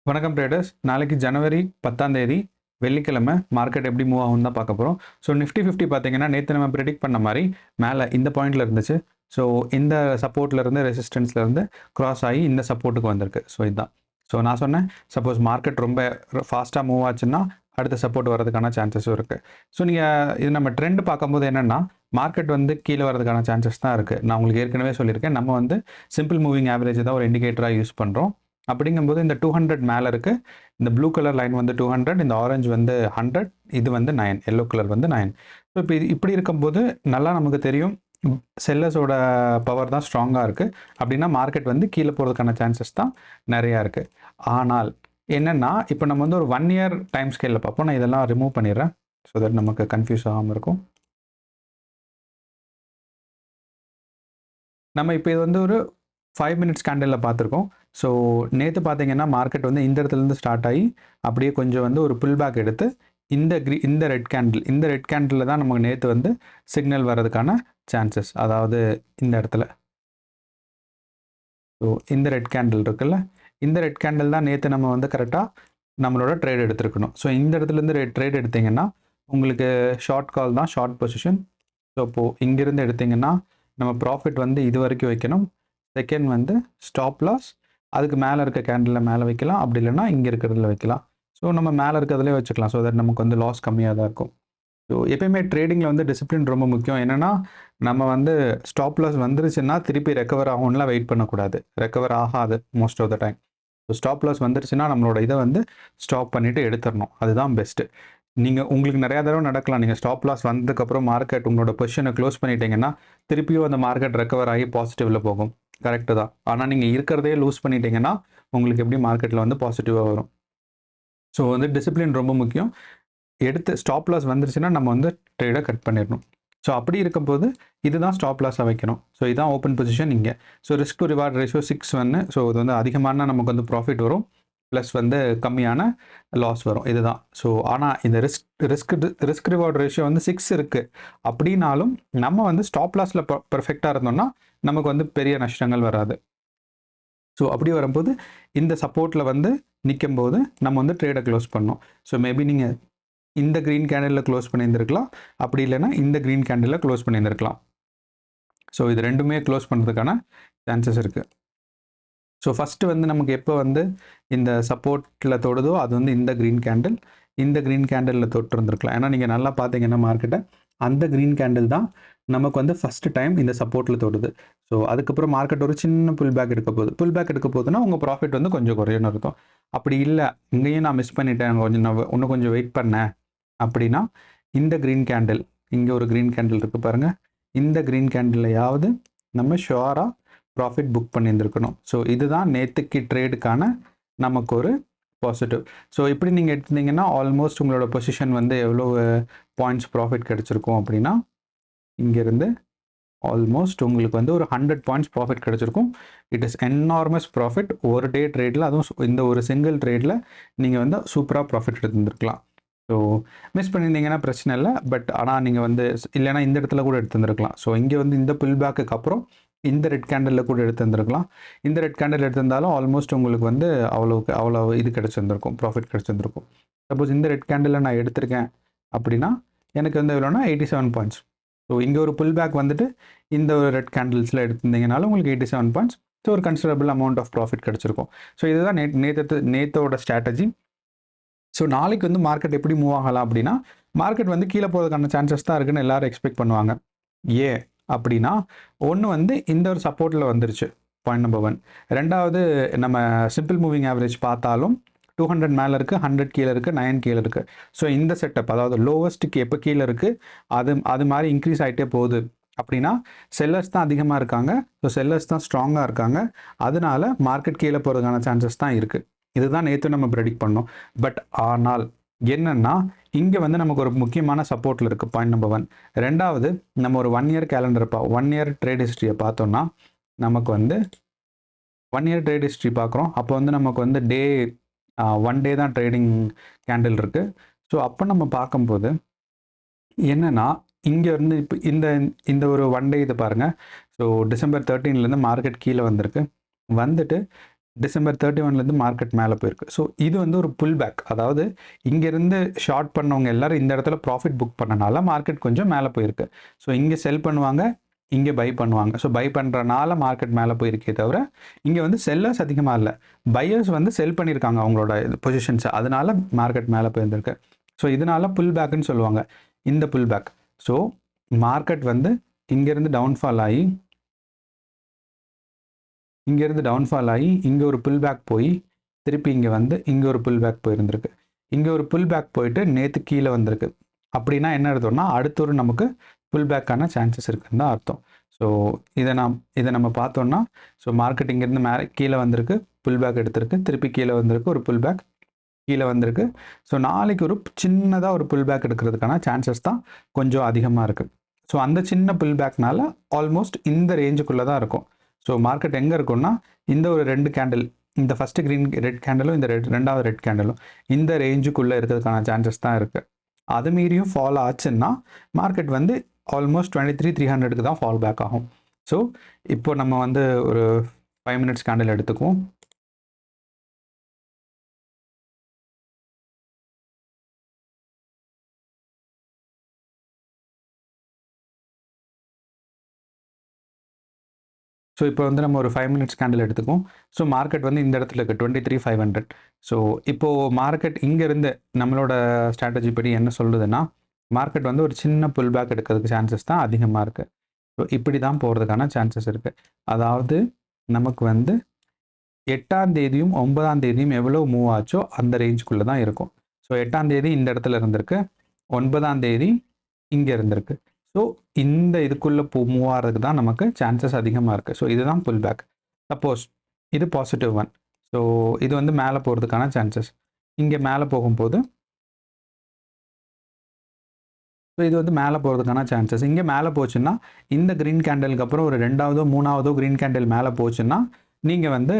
வணக்கம் ட்ரேடர்ஸ். நாளைக்கு ஜனவரி 10ஆம் தேதி வெள்ளிக்கிழமை மார்க்கெட் எப்படி மூவ் ஆகும்னு தான் பார்க்க போகிறோம். ஸோ நிஃப்டி 50 பார்த்தீங்கன்னா நேற்று நம்ம ப்ரெடிக்ட் பண்ண மாதிரி மேலே இந்த பாயிண்டில் இருந்துச்சு. ஸோ இந்த சப்போர்ட்லேருந்து ரெசிஸ்டன்ஸ்லேருந்து கிராஸ் ஆகி இந்த சப்போர்ட்டுக்கு வந்திருக்கு. ஸோ இதுதான். ஸோ நான் சொன்னேன், சப்போஸ் மார்க்கெட் ரொம்ப ஃபாஸ்ட்டாக மூவ் ஆச்சுன்னா அடுத்த சப்போர்ட் வரதுக்கான சான்சஸும் இருக்குது. ஸோ நீங்கள் இது நம்ம ட்ரெண்ட் பார்க்கும்போது என்னென்னா மார்க்கெட் வந்து கீழே வரதுக்கான சான்சஸ் தான் இருக்குது. நான் உங்களுக்கு ஏற்கனவே சொல்லியிருக்கேன், நம்ம வந்து சிம்பிள் மூவிங் ஆவரேஜ் தான் ஒரு இண்டிகேட்டராக யூஸ் பண்ணுறோம். அப்படிங்கும்போது இந்த 200 மேலே இருக்குது. இந்த ப்ளூ கலர் லைன் வந்து 200, இந்த ஆரஞ்சு வந்து 100, இது வந்து 9, எல்லோ கலர் வந்து 9. ஸோ இப்போ இப்படி இருக்கும்போது நல்லா நமக்கு தெரியும் செல்லர்ஸோட பவர் தான் ஸ்ட்ராங்காக இருக்குது. அப்படின்னா மார்க்கெட் வந்து கீழே போகிறதுக்கான சான்சஸ் தான் நிறையா இருக்குது. ஆனால் என்னென்னா இப்போ நம்ம வந்து ஒரு 1 இயர் டைம் ஸ்கேலில் பார்ப்போம். நான் இதெல்லாம் ரிமூவ் பண்ணிடுறேன் ஸோ தட் நமக்கு கன்ஃபியூஸ் ஆகாமல் இருக்கும். நம்ம இப்போ இது வந்து ஒரு 5 மினிட்ஸ் கேண்டலில் பார்த்துருக்கோம். ஸோ நேற்று பார்த்தீங்கன்னா மார்க்கெட் வந்து இந்த இடத்துலேருந்து ஸ்டார்ட் ஆகி அப்படியே கொஞ்சம் வந்து ஒரு புல் பேக் எடுத்து இந்த ரெட் கேண்டில் தான் நமக்கு நேற்று வந்து சிக்னல் வர்றதுக்கான சான்சஸ். அதாவது இந்த இடத்துல ஸோ இந்த ரெட் கேண்டில் இருக்குல்ல, இந்த ரெட் கேண்டில் தான் நேற்று நம்ம வந்து கரெக்டாக நம்மளோட ட்ரேட் எடுத்துருக்கணும். ஸோ இந்த இடத்துலேருந்து ட்ரேட் எடுத்திங்கன்னா உங்களுக்கு ஷார்ட் கால் தான், ஷார்ட் பொசிஷன். ஸோ இப்போது இங்கேருந்து எடுத்திங்கன்னா நம்ம ப்ராஃபிட் வந்து இது வரைக்கும் வைக்கணும். செகண்ட் வந்து ஸ்டாப் லாஸ் அதுக்கு மேலே இருக்க கேண்டிலில் மேலே வைக்கலாம், அப்படி இல்லைன்னா இங்கே இருக்கிறதுல வைக்கலாம். ஸோ நம்ம மேலே இருக்கிறதுலே வச்சுக்கலாம். ஸோ தட் நமக்கு வந்து லாஸ் கம்மியாக தான் இருக்கும். ஸோ எப்பயுமே ட்ரேடிங்கில் வந்து டிசிப்ளின் ரொம்ப முக்கியம். என்னென்னா நம்ம வந்து ஸ்டாப் லாஸ் வந்துருச்சுன்னா திருப்பி ரெக்கவர் ஆகும்லாம் வெயிட் பண்ணக்கூடாது. ரெக்கவர் ஆகாது most of the time. So stop loss வந்துருச்சுன்னா நம்மளோட இதை வந்து ஸ்டாப் பண்ணிவிட்டு எடுத்துடணும். அதுதான் பெஸ்ட்டு. நீங்கள் உங்களுக்கு நிறையா தடவை நடக்கலாம். நீங்கள் ஸ்டாப் லாஸ் வந்ததுக்கப்புறம் மார்க்கெட் உங்களோட பொசிஷனை க்ளோஸ் பண்ணிட்டீங்கன்னா திருப்பியும் அந்த மார்க்கெட் ரெக்கவர் ஆகி பாசிட்டிவில் போகும். கரெக்டு தான். ஆனால் நீங்கள் இருக்கிறதே லூஸ் பண்ணிட்டீங்கன்னா உங்களுக்கு எப்படி மார்க்கெட்டில் வந்து பாசிட்டிவாக வரும். ஸோ வந்து டிசிப்ளின் ரொம்ப முக்கியம். எடுத்து ஸ்டாப் லாஸ் வந்துருச்சுன்னா நம்ம வந்து ட்ரேடை கட் பண்ணிடணும். ஸோ அப்படி இருக்கும்போது இதுதான் ஸ்டாப் லாஸாக வைக்கணும். ஸோ இதுதான் ஓப்பன் பொசிஷன் இங்கே. So risk to reward ratio 6:1. So இது வந்து அதிகமான நமக்கு வந்து ப்ராஃபிட் வரும், ப்ளஸ் வந்து கம்மியான லாஸ் வரும். இதுதான். ஸோ ஆனால் இந்த ரிஸ்க் ரிவார்ட் ரேஷியோ வந்து 6 இருக்குது. அப்படின்னாலும் நம்ம வந்து ஸ்டாப் லாஸில் பர்ஃபெக்டாக இருந்தோம்னா நமக்கு வந்து பெரிய நஷ்டங்கள் வராது. ஸோ அப்படி வரும்போது இந்த சப்போர்ட்டில் வந்து நிற்கும்போது நம்ம வந்து ட்ரேடை க்ளோஸ் பண்ணோம். ஸோ மேபி நீங்கள் இந்த க்ரீன் கேண்டிலில் க்ளோஸ் பண்ணியிருந்திருக்கலாம், அப்படி இல்லைன்னா இந்த க்ரீன் கேண்டிலில் க்ளோஸ் பண்ணியிருந்திருக்கலாம். ஸோ இது ரெண்டுமே க்ளோஸ் பண்ணுறதுக்கான சான்சஸ் இருக்குது. ஸோ ஃபஸ்ட்டு வந்து நமக்கு எப்போ வந்து இந்த சப்போர்ட்டில் தொடுதோ அது வந்து இந்த க்ரீன் கேண்டிலில் தொட்டு இருந்திருக்கலாம். ஏன்னா நீங்கள் நல்லா பார்த்தீங்கன்னா மார்க்கெட்டை அந்த க்ரீன் கேண்டில் தான் நமக்கு வந்து ஃபஸ்ட்டு டைம் இந்த சப்போர்ட்டில் தொடுது. ஸோ அதுக்கப்புறம் மார்க்கெட் ஒரு சின்ன புல் பேக் எடுக்க போகுதுன்னா உங்கள் ப்ராஃபிட் வந்து கொஞ்சம் குறையும்னு அர்த்தம். அப்படி இல்லை, இங்கேயும் நான் மிஸ் பண்ணிட்டேன், இன்னும் கொஞ்சம் வெயிட் பண்ணேன் அப்படின்னா இந்த க்ரீன் கேண்டில், இங்கே ஒரு க்ரீன் கேண்டில் இருக்குது பாருங்கள், இந்த க்ரீன் கேண்டிலையாவது நம்ம ஷுவராக ப்ராஃபிட் புக் பண்ணியிருந்துருக்கணும். ஸோ இதுதான் நேற்றுக்கு ட்ரேடுக்கான நமக்கு ஒரு பாசிட்டிவ். ஸோ இப்படி நீங்கள் எடுத்திங்கன்னா ஆல்மோஸ்ட் உங்களோட பொசிஷன் வந்து எவ்வளோ பாயிண்ட்ஸ் ப்ராஃபிட் கிடச்சிருக்கும் அப்படின்னா இங்கேருந்து ஆல்மோஸ்ட் உங்களுக்கு வந்து ஒரு 100 பாயிண்ட்ஸ் ப்ராஃபிட் கிடச்சிருக்கும். It is என்னார்மஸ் profit. ஒரு டே ட்ரேடில், அதுவும் இந்த ஒரு சிங்கிள் ட்ரேடில் நீங்கள் வந்து சூப்பராக ப்ராஃபிட் எடுத்துருந்துருக்கலாம். ஸோ மிஸ் பண்ணியிருந்தீங்கன்னா பிரச்சனை இல்லை. பட் ஆனால் நீங்கள் வந்து இல்லைனா இந்த இடத்துல கூட எடுத்துருந்துருக்கலாம். ஸோ இங்கே வந்து இந்த புல் பேக்குக்கு அப்புறம் இந்த ரெட் கேண்டிலில் கூட எடுத்துருந்துருக்கலாம். இந்த ரெட் கேண்டில் எடுத்திருந்தாலும் ஆல்மோஸ்ட் உங்களுக்கு வந்து அவ்வளோ இது கிடச்சிருந்துருக்கும், ப்ராஃபிட் கிடச்சிருந்துருக்கும். சப்போஸ் இந்த ரெட் கேண்டிலில் நான் எடுத்திருக்கேன் அப்படின்னா எனக்கு வந்து எவ்வளோனா 87 பாயிண்ட்ஸ். ஸோ இங்கே ஒரு புல் பேக் வந்துட்டு இந்த ஒரு ரெட் கேண்டில்ஸில் எடுத்திருந்தீங்கனாலும் உங்களுக்கு 87 பாயிண்ட்ஸ். ஸோ ஒரு கன்சிடரபிள் அமௌண்ட் ஆஃப் ப்ராஃபிட் கிடச்சிருக்கும். ஸோ இதுதான் நேத்தோட ஸ்ட்ராட்டஜி. ஸோ நாளைக்கு வந்து மார்க்கெட் எப்படி மூவ் ஆகலாம் அப்படின்னா மார்க்கெட் வந்து கீழே போகிறதுக்கான சான்சஸ் தான் இருக்குன்னு எல்லாரும் எக்ஸ்பெக்ட் பண்ணுவாங்க. அப்படின்னா ஒன்று வந்து இந்த ஒரு சப்போர்ட்டில் வந்துருச்சு, பாயிண்ட் நம்பர் 1. ரெண்டாவது நம்ம சிம்பிள் மூவிங் ஆவரேஜ் பார்த்தாலும் 200 மேலே இருக்குது, 100 கீழே இருக்குது, 9 கீழே இருக்குது. ஸோ இந்த செட்டப், அதாவது லோவஸ்ட்டுக்கு எப்போ கீழே இருக்குது அது மாதிரி இன்க்ரீஸ் ஆகிட்டே போகுது அப்படின்னா செல்லர்ஸ் தான் அதிகமாக இருக்காங்க. ஸோ செல்லர்ஸ் தான் ஸ்ட்ராங்காக இருக்காங்க. அதனால மார்க்கெட் கீழே போகிறதுக்கான சான்சஸ் தான் இருக்குது. இதுதான் நேற்று நம்ம ப்ரெடிக்ட் பண்ணோம். பட் ஆனால் என்னென்னா இங்கே வந்து நமக்கு ஒரு முக்கியமான சப்போர்ட்டில் இருக்குது, பாயிண்ட் நம்பர் 1. ரெண்டாவது நம்ம ஒரு 1 இயர் கேலண்டர் 1 இயர் ட்ரேட் ஹிஸ்ட்ரியை பார்த்தோம்னா நமக்கு வந்து 1 இயர் ட்ரேட் ஹிஸ்ட்ரி பார்க்குறோம். அப்போ வந்து நமக்கு வந்து 1 டே தான் ட்ரேடிங் கேண்டில் இருக்குது. ஸோ அப்போ நம்ம பார்க்கும்போது என்னென்னா இங்கே இருந்து இப்போ இந்த ஒரு 1 டே இது பாருங்கள். ஸோ டிசம்பர் 13லேருந்து மார்க்கெட் கீழே வந்துட்டு டிசம்பர் 31லேருந்து மார்க்கெட் மேலே போயிருக்கு. ஸோ இது வந்து ஒரு புல் பேக். அதாவது இங்கேருந்து ஷார்ட் பண்ணவங்க எல்லாரும் இந்த இடத்துல ப்ராஃபிட் புக் பண்ணனால மார்க்கெட் கொஞ்சம் மேலே போயிருக்கு. ஸோ இங்கே செல் பண்ணுவாங்க, இங்கே பை பண்ணுவாங்க. ஸோ பை பண்ணுறனால மார்க்கெட் மேலே போயிருக்கே தவிர இங்கே வந்து செல்லர்ஸ் அதிகமாக இல்லை, பையர்ஸ் வந்து செல் பண்ணியிருக்காங்க அவங்களோட பொசிஷன்ஸை, அதனால மார்க்கெட் மேலே போயிருந்திருக்கு. ஸோ இதனால புல் பேக்குன்னு சொல்லுவாங்க இந்த புல் பேக். ஸோ மார்க்கெட் வந்து இங்கேருந்து டவுன்ஃபால் ஆகி இங்கே ஒரு புல் பேக் போய் திருப்பி இங்கே வந்து இங்கே ஒரு புல் பேக் போயிருந்திருக்கு. இங்கே ஒரு புல் பேக் போயிட்டு நேற்று கீழே வந்திருக்கு. அப்படின்னா என்ன அர்த்தம்னா அடுத்த ஒரு நமக்கு புல் பேக்கான சான்சஸ் இருக்குன்னு தான் அர்த்தம். ஸோ இதை நம்ம பார்த்தோம்னா, ஸோ மார்க்கெட் இங்கேருந்து மேலே கீழே வந்திருக்கு, புல் பேக் எடுத்திருக்கு, திருப்பி கீழே வந்திருக்கு, ஒரு புல் பேக் கீழே வந்திருக்கு. ஸோ நாளைக்கு ஒரு சின்னதாக ஒரு புல் பேக் எடுக்கிறதுக்கான சான்சஸ் தான் கொஞ்சம் அதிகமாக இருக்குது. ஸோ அந்த சின்ன புல் பேக்னால ஆல்மோஸ்ட் இந்த ரேஞ்சுக்குள்ளே தான் இருக்கும். ஸோ மார்க்கெட் எங்கே இருக்கும்னா இந்த ஒரு 2 கேண்டில், இந்த ஃபஸ்ட்டு க்ரீன் ரெட் கேண்டலும் இந்த ரெண்டாவது ரெட் கேண்டலும் இந்த ரேஞ்சுக்குள்ளே இருக்கிறதுக்கான சான்சஸ் தான் இருக்குது. அது மீறியும் ஃபால் ஆச்சுன்னா மார்க்கெட் வந்து ஆல்மோஸ்ட் 23,300க்கு தான் ஃபால் பேக் ஆகும். ஸோ இப்போ நம்ம வந்து ஒரு 5 மினிட்ஸ் கேண்டில் எடுத்துக்குவோம். ஸோ இப்போ வந்து நம்ம ஒரு 5 மினிட்ஸ் கேண்டில் எடுத்துக்குவோம். ஸோ மார்க்கெட் வந்து இந்த இடத்துல இருக்குது 23,500. ஸோ இப்போது மார்க்கெட் இங்கேருந்து நம்மளோட ஸ்ட்ராட்டஜி படி என்ன சொல்லுதுன்னா, மார்க்கெட் வந்து ஒரு சின்ன புல் பேக் எடுக்கிறதுக்கு சான்சஸ் தான் அதிகமாக இருக்குது. ஸோ இப்படி தான் போகிறதுக்கான சான்சஸ் இருக்குது. அதாவது நமக்கு வந்து 8ஆம் தேதியும் 9ஆம் தேதியும் எவ்வளோ மூவ் ஆச்சோ அந்த ரேஞ்சுக்குள்ளே தான் இருக்கும். ஸோ 8ஆம் தேதி இந்த இடத்துல இருந்திருக்கு, 9ஆம் தேதி இங்கே இருந்திருக்கு. ஸோ இந்த இதுக்குள்ளே மூவ் ஆகிறதுக்கு தான் நமக்கு சான்சஸ் அதிகமாக இருக்குது. ஸோ இதுதான் புல் பேக். சப்போஸ் இது பாசிட்டிவ் ஒன், ஸோ இது வந்து மேலே போகிறதுக்கான சான்சஸ். இங்கே மேலே போகும்போது ஸோ இது வந்து மேலே போகிறதுக்கான சான்சஸ். இங்கே மேலே போச்சுன்னா இந்த க்ரீன் கேண்டலுக்கு அப்புறம் ஒரு 2ஆவதோ 3ஆவதோ க்ரீன் கேண்டில் மேலே போச்சுன்னா நீங்கள் வந்து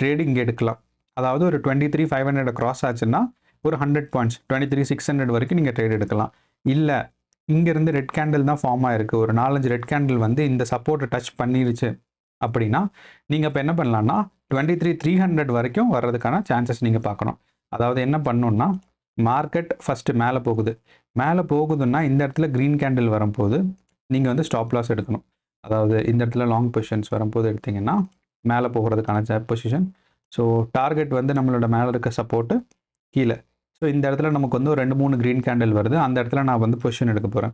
ட்ரேடிங் எடுக்கலாம். அதாவது ஒரு 23,500 கிராஸ் ஆச்சுன்னா ஒரு 100 பாயிண்ட்ஸ் 23,600 வரைக்கும் நீங்கள் ட்ரேட் எடுக்கலாம். இல்லை இங்கேருந்து ரெட் கேண்டில் தான் ஃபார்ம் ஆகிருக்கு, ஒரு 4-5 ரெட் கேண்டில் வந்து இந்த சப்போர்ட்டை டச் பண்ணிடுச்சு அப்படின்னா நீங்கள் இப்போ என்ன பண்ணலான்னா 23,300 வரைக்கும் வர்றதுக்கான சான்சஸ் நீங்கள் பார்க்கணும். அதாவது என்ன பண்ணணுன்னா, மார்க்கெட் ஃபஸ்ட்டு மேலே போகுதுன்னா இந்த இடத்துல க்ரீன் கேண்டில் வரும்போது நீங்கள் வந்து ஸ்டாப் லாஸ் எடுக்கணும். அதாவது இந்த இடத்துல லாங் பொசிஷன்ஸ் வரும்போது எடுத்திங்கன்னா மேலே போகிறதுக்கான பொசிஷன். ஸோ டார்கெட் வந்து நம்மளோட மேலே இருக்க சப்போர்ட்டு கீழே. ஸோ இந்த இடத்துல நமக்கு வந்து ஒரு 2-3 க்ரீன் கேண்டில் வருது, அந்த இடத்துல நான் வந்து பொசிஷன் எடுக்க போகிறேன்.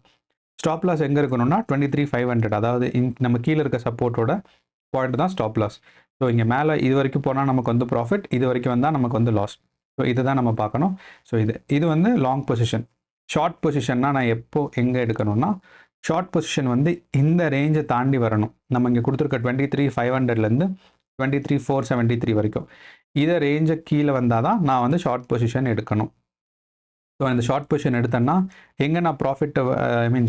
ஸ்டாப் லாஸ் எங்கே இருக்கணும்னா 23,500, அதாவது நம்ம கீழே இருக்க சப்போர்ட்டோட பாயிண்ட் தான் ஸ்டாப் லாஸ். ஸோ இங்கே மேலே இது வரைக்கும் போனால் நமக்கு வந்து ப்ராஃபிட், இது வரைக்கும் வந்தால் நமக்கு வந்து லாஸ். ஸோ இதை தான் நம்ம பார்க்கணும். ஸோ இது வந்து லாங் பொசிஷன். ஷார்ட் பொசிஷன்னா நான் எங்கே எடுக்கணும்னா, ஷார்ட் பொசிஷன் வந்து இந்த ரேஞ்சை தாண்டி வரணும். நம்ம இங்கே கொடுத்துருக்க 23,500லேருந்து 23,473 வரைக்கும் இதை ரேஞ்சை கீழே வந்தால் தான் நான் வந்து ஷார்ட் பொசிஷன் எடுக்கணும். ஸோ இந்த ஷார்ட் பொசிஷன் எடுத்தேன்னா எங்கே நான் ப்ராஃபிட்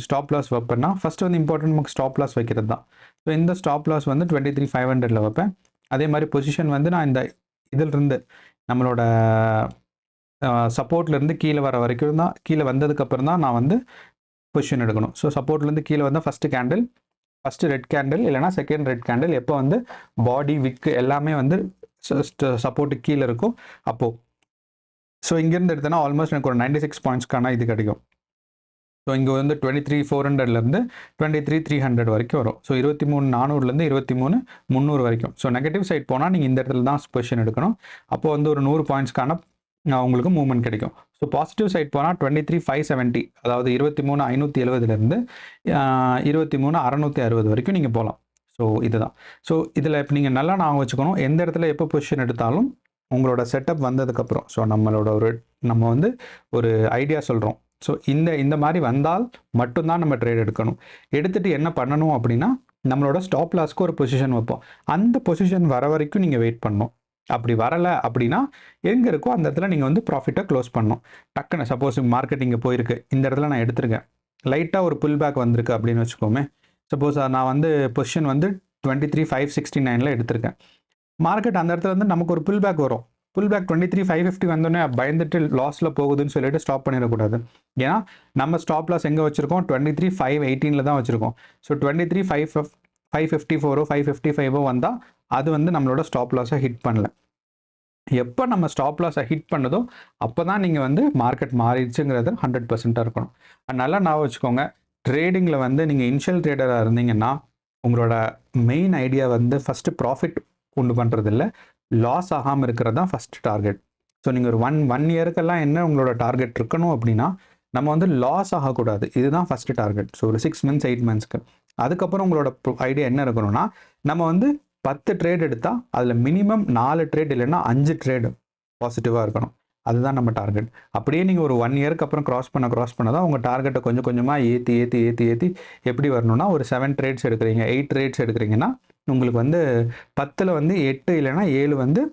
ஸ்டாப் லாஸ் வைப்பேன்னா, ஃபஸ்ட்டு வந்து இம்பார்ட்டன்ட் நமக்கு ஸ்டாப் லாஸ் வைக்கிறது தான். ஸோ இந்த ஸ்டாப் லாஸ் வந்து 23,500ல் வைப்பேன். அதே மாதிரி பொசிஷன் வந்து நான் இந்த இதிலிருந்து நம்மளோட சப்போர்ட்லேருந்து கீழே வர வரைக்கும் தான், கீழே வந்ததுக்கப்புறம் தான் நான் வந்து பொசிஷன் எடுக்கணும். ஸோ சப்போர்ட்லேருந்து கீழே வந்தால் ஃபஸ்ட்டு ரெட் கேண்டில் இல்லைனா செகண்ட் ரெட் கேண்டில் எப்போ வந்து பாடி விக்கு எல்லாமே வந்து சப்போர்ட்டுக்கு கீழே இருக்கும் அப்போது. ஸோ இங்கேருந்து எடுத்தேன்னா ஆல்மோஸ்ட் எனக்கு ஒரு 96 பாயிண்ட்ஸ்க்கான இது கிடைக்கும். ஸோ இங்கே வந்து 23,400லேருந்து 23,300 வரைக்கும் வரும். ஸோ 23,400லேருந்து 23,300 வரைக்கும். ஸோ நெகட்டிவ் சைட் போனால் நீங்கள் இந்த இடத்துல தான் பொசிஷன் எடுக்கணும். அப்போ வந்து ஒரு 100 பாயிண்ட்ஸ்க்கான உங்களுக்கு மூவ்மெண்ட் கிடைக்கும். ஸோ பாசிட்டிவ் சைட் போனால் 23,570, அதாவது 23,570லேருந்து 23,660 வரைக்கும் நீங்கள் போகலாம். ஸோ இதுதான். ஸோ இதில் இப்போ நீங்கள் நல்லா ஞாபகம் வச்சுக்கணும், எந்த இடத்துல எப்போ பொசிஷன் எடுத்தாலும் உங்களோட செட்டப் வந்ததுக்கப்புறம், ஸோ நம்ம வந்து ஒரு ஐடியா சொல்கிறோம். ஸோ இந்த மாதிரி வந்தால் மட்டும்தான் நம்ம ட்ரேட் எடுக்கணும். எடுத்துகிட்டு என்ன பண்ணணும் அப்படின்னா, நம்மளோட ஸ்டாப் லாஸ்க்கு ஒரு பொசிஷன் வைப்போம். அந்த பொசிஷன் வர வரைக்கும் நீங்கள் வெயிட் பண்ணணும். அப்படி வரலை அப்படின்னா எங்கே இருக்கோ அந்த இடத்துல நீங்கள் வந்து ப்ராஃபிட்டை க்ளோஸ் பண்ணணும். டக்குன்னு சப்போஸ் மார்க்கெட் இங்கே போயிருக்கு, இந்த இடத்துல நான் எடுத்துருக்கேன், லைட்டாக ஒரு புல் பேக் வந்திருக்கு அப்படின்னு வச்சுக்கோமே. சப்போஸ் நான் வந்து பொசிஷன் வந்து 23,569ல் எடுத்திருக்கேன். மார்க்கெட் அந்த இடத்துல வந்து நமக்கு ஒரு புல் பேக் வரும். புல் பேக் 23,550 வந்தோடனே பயந்துட்டு லாஸில் போகுதுன்னு சொல்லிட்டு ஸ்டாப் பண்ணிடக்கூடாது. ஏன்னா நம்ம ஸ்டாப் லாஸ் எங்கே வச்சுருக்கோம், 23,518ல் தான் வச்சுருக்கோம். ஸோ 23,554 555 வந்தால் அது வந்து நம்மளோட ஸ்டாப் லாஸை ஹிட் பண்ணல. எப்போ நம்ம ஸ்டாப் லாஸை ஹிட் பண்ணுதோ அப்போ தான் நீங்கள் வந்து மார்க்கெட் மாறிடுச்சுங்கிறது 100% இருக்கணும். நல்லா நான் வச்சுக்கோங்க, ட்ரேடிங்கில் வந்து நீங்கள் இனிஷியல் ட்ரேடராக இருந்தீங்கன்னா உங்களோட மெயின் ஐடியா வந்து ஃபஸ்ட்டு ப்ராஃபிட் கொண்டு பண்ணுறது இல்லை, லாஸ் ஆகாமல் இருக்கிறது தான் ஃபஸ்ட்டு டார்கெட். ஸோ நீங்கள் ஒரு ஒன் இயருக்கெல்லாம் என்ன உங்களோட டார்கெட் இருக்கணும் அப்படின்னா, நம்ம வந்து லாஸ் ஆகக்கூடாது, இதுதான் ஃபஸ்ட்டு டார்கெட். ஸோ ஒரு 6 months 8 monthsக்கு அதுக்கப்புறம் உங்களோட ஐடியா என்ன இருக்கணும்னா, நம்ம வந்து 10 ட்ரேட் எடுத்தால் அதில் மினிமம் 4 ட்ரேட் இல்லைன்னா 5 ட்ரேடு பாசிட்டிவாக இருக்கணும். அதுதான் நம்ம டார்கெட். அப்படியே நீங்கள் ஒரு 1 இயருக்கு அப்புறம் கிராஸ் பண்ண தான் உங்கள் டார்கெட்டை கொஞ்சம் கொஞ்சமாக ஏற்றி எப்படி வரணும்னா, ஒரு 7 ட்ரேட்ஸ் எடுக்கிறீங்க, 8 ட்ரேட்ஸ் எடுக்கிறீங்கன்னா உங்களுக்கு வந்து 10ல் வந்து 8 இல்லைன்னா 7 வந்து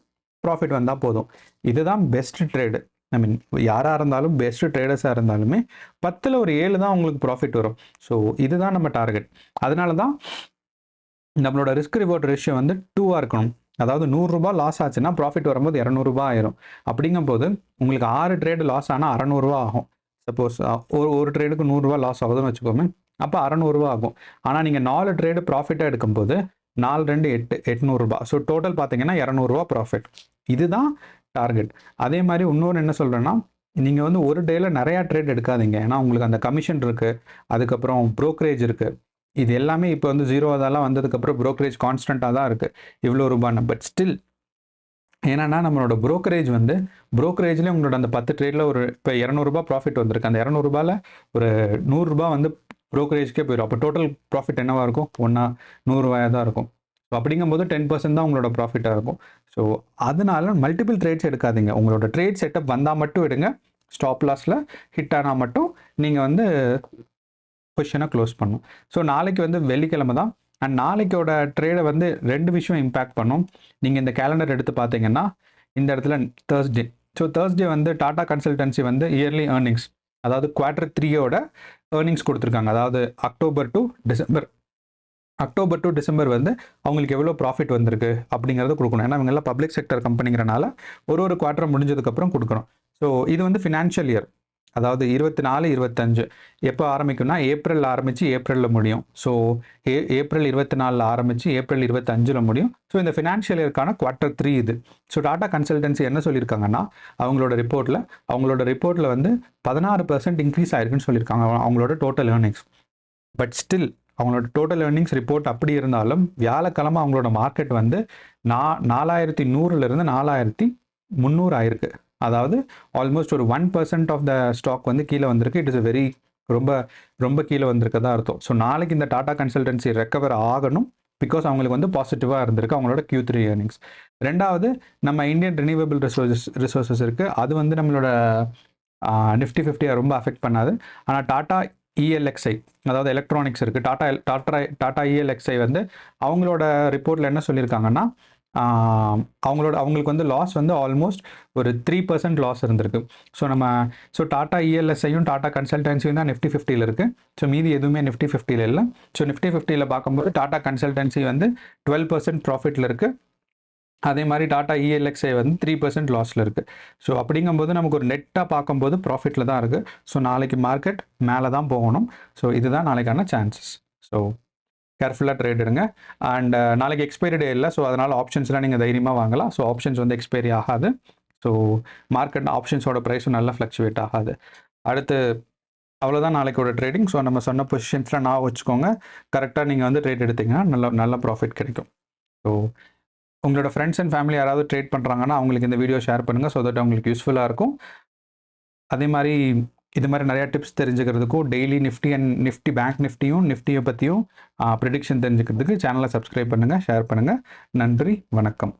ப்ராஃபிட் வந்தால் போதும். இதுதான் பெஸ்ட் ட்ரேடு. ஐ மீன் யாராக இருந்தாலும் பெஸ்ட் ட்ரேடர்ஸாக இருந்தாலுமே 10ல் ஒரு 7 தான் உங்களுக்கு ப்ராஃபிட் வரும். ஸோ இதுதான் நம்ம டார்கெட். அதனால தான் நம்மளோட ரிஸ்க் ரிவார்ட் ரேஷியோ வந்து 2ஆக இருக்கணும். அதாவது 100 ரூபாய் லாஸ் ஆச்சுன்னா ப்ராஃபிட் வரும்போது 200 ரூபாய் ஆயிரும். அப்படிங்கும்போது உங்களுக்கு 6 ட்ரேடு லாஸ் ஆனால் 600 ரூபா ஆகும். சப்போஸ் ஒரு ட்ரேடுக்கு 100 ரூபாய் லாஸ் ஆகுதுன்னு வச்சுக்கோமே, அப்போ 600 ரூபா ஆகும். ஆனால் நீங்கள் 4 ட்ரேடு ப்ராஃபிட்டாக எடுக்கும்போது 4 2 8 800 ரூபாய். ஸோ டோட்டல் பார்த்தீங்கன்னா 200 ரூபா ப்ராஃபிட். இதுதான் டார்கெட். அதே மாதிரி இன்னொன்று என்ன சொல்கிறேன்னா, நீங்கள் வந்து ஒரு டேயில் நிறையா ட்ரேட் எடுக்காதீங்க. ஏன்னா உங்களுக்கு அந்த கமிஷன் இருக்குது, அதுக்கப்புறம் ப்ரோக்கரேஜ் இருக்குது. இது எல்லாமே இப்போ வந்து 0 அதெல்லாம் வந்ததுக்கப்புறம் ப்ரோக்கரேஜ் கான்ஸ்டண்ட்டாக தான் இருக்குது, இவ்வளோ ரூபான்னு. பட் ஸ்டில் ஏன்னா நம்மளோட ப்ரோக்கரேஜ் வந்து ப்ரோக்கரேஜ்லேயே உங்களோட அந்த 10 ட்ரேடில் ஒரு இப்போ 200 ரூபாய் ப்ராஃபிட் வந்திருக்கு. அந்த 200 ரூபாயில் ஒரு 100 ரூபாய் வந்து ப்ரோக்கரேஜ்க்கே போயிடும். அப்போ டோட்டல் ப்ராஃபிட் என்னவாக இருக்கும்? 100 ரூபாயாக தான் இருக்கும். ஸோ அப்படிங்கும்போது 10% தான் உங்களோட ப்ராஃபிட்டாக இருக்கும். ஸோ அதனால மல்டிபிள் ட்ரேட்ஸ் எடுக்காதீங்க. உங்களோட ட்ரேட் செட்டப் வந்தால் மட்டும் எடுங்க. ஸ்டாப் லாஸில் ஹிட் ஆனால் மட்டும் நீங்கள் வந்து பொசிஷனை க்ளோஸ் பண்ணும். ஸோ நாளைக்கு வந்து வெள்ளிக்கிழமை தான். அண்ட் நாளைக்கோட ட்ரேடை வந்து 2 விஷயம் இம்பேக்ட் பண்ணும். நீங்கள் இந்த கேலண்டர் எடுத்து பார்த்தீங்கன்னா இந்த இடத்துல தேர்ஸ்டே. ஸோ தேர்ஸ்டே வந்து டாடா கன்சல்டன்சி வந்து இயர்லி ஏர்னிங்ஸ், அதாவது Q3யோட ஏர்னிங்ஸ் கொடுத்துருக்காங்க. அதாவது அக்டோபர் டு டிசம்பர் வந்து அவங்களுக்கு எவ்வளோ ப்ராஃபிட் வந்திருக்கு அப்படிங்கிறத கொடுக்கணும். ஏன்னா இவங்கெல்லாம் பப்ளிக் செக்டர் கம்பெனிங்கிறனால ஒரு குவார்ட்டர் முடிஞ்சதுக்கப்புறம் கொடுக்கணும். ஸோ இது வந்து ஃபினான்ஷியல் இயர், அதாவது 24 25 எப்போ ஆரம்பிக்கும்னா ஏப்ரல் ஆரம்பித்து ஏப்ரலில் முடியும். ஸோ ஏப்ரல் 24 ஆரம்பித்து ஏப்ரல் 25 முடியும். ஸோ இந்த ஃபினான்ஷியல் இயர்க்கான Q3 இது. ஸோ டாடா கன்சல்டன்சி என்ன சொல்லியிருக்காங்கன்னா, அவங்களோட ரிப்போர்ட்டில் வந்து 16% இன்க்ரீஸ் ஆயிருக்குன்னு சொல்லியிருக்காங்க அவங்களோட டோட்டல் ஏர்னிங்ஸ். பட் ஸ்டில் அவங்களோட டோட்டல் ஏர்னிங்ஸ் ரிப்போர்ட் அப்படி இருந்தாலும் வியாழக்கிழமை அவங்களோட மார்க்கெட் வந்து 4100லேருந்து 4300 ஆயிருக்கு. அதாவது ஆல்மோஸ்ட் ஒரு 1% ஆஃப் த ஸ்டாக் வந்து கீழே வந்திருக்கு. இட் இஸ் a வெரி ரொம்ப கீழே வந்திருக்கதா அர்த்தம். ஸோ நாளைக்கு இந்த டாடா கன்சல்டன்சி ரெக்கவர் ஆகணும், பிகாஸ் அவங்களுக்கு வந்து பாசிட்டிவாக இருந்திருக்கு அவங்களோட Q3 ஏர்னிங்ஸ். ரெண்டாவது, நம்ம இந்தியன் ரினியூவபிள் ரிசோர்ஸஸ் இருக்குது, அது வந்து நம்மளோட நிஃப்டி 50 ரொம்ப அஃபெக்ட் பண்ணாது. ஆனால் டாடா ELXI, அதாவது எலக்ட்ரானிக்ஸ் இருக்குது, டாடா ELXI வந்து அவங்களோட ரிப்போர்ட்டில் என்ன சொல்லியிருக்காங்கன்னா, அவங்களுக்கு வந்து லாஸ் வந்து ஆல்மோஸ்ட் ஒரு 3% லாஸ் இருந்திருக்கு. ஸோ டாடா ELSIயும் டாடா கன்சல்டன்சியும் தான் நிஃப்டி 50ல் இருக்குது. ஸோ மீதி எதுவுமே நிஃப்டி 50ல் இல்லை. ஸோ நிஃப்டி 50ல் பார்க்கும்போது டாடா கன்சல்டன்சி வந்து 12% ப்ராஃபிட்டில் இருக்குது. அதே மாதிரி டாடா ELXI வந்து 3% லாஸில் இருக்குது. ஸோ அப்படிங்கும்போது நமக்கு ஒரு நெட்டாக பார்க்கும்போது ப்ராஃபிட்டில் தான் இருக்குது. ஸோ நாளைக்கு மார்க்கெட் மேலே தான் போகணும். ஸோ இதுதான் நாளைக்கான சான்சஸ். ஸோ கேர்ஃபுல்லாக ட்ரேட் எடுங்க. அண்ட் நாளைக்கு எக்ஸ்பைரி டே இல்லை, ஸோ அதனால் ஆப்ஷன்ஸ்லாம் நீங்கள் தைரியமாக வாங்கலாம். ஸோ ஆப்ஷன்ஸ் வந்து எக்ஸ்பைரி ஆகாது. ஸோ மார்க்கெட் ஆப்ஷன்ஸோட ப்ரைஸும் நல்லா ஃப்ளக்சுவேட் ஆகாது. அடுத்து அவ்வளோதான் நாளைக்கோட ட்ரேடிங். ஸோ நம்ம சொன்ன பொசிஷன்ஸ்லாம் நான் வச்சுக்கோங்க. கரெக்டாக நீங்கள் வந்து ட்ரேட் எடுத்திங்கன்னா நல்ல ப்ராஃபிட் கிடைக்கும். ஸோ உங்களோட ஃப்ரெண்ட்ஸ் அண்ட் ஃபேமிலி யாராவது ட்ரேட் பண்ணுறாங்கன்னா அவங்களுக்கு இந்த வீடியோ ஷேர் பண்ணுங்கள். ஸோ தட் அவங்களுக்கு யூஸ்ஃபுல்லாக இருக்கும். அதே மாதிரி இது மாதிரி நிறையா டிப்ஸ் தெரிஞ்சுக்கிறதுக்கும் டெய்லி நிஃப்டி பேங்க் நிஃப்டியை பற்றியும் ப்ரெடிக்ஷன் தெரிஞ்சுக்கிறதுக்கு சேனலை சப்ஸ்கிரைப் பண்ணுங்கள், ஷேர் பண்ணுங்கள். நன்றி, வணக்கம்.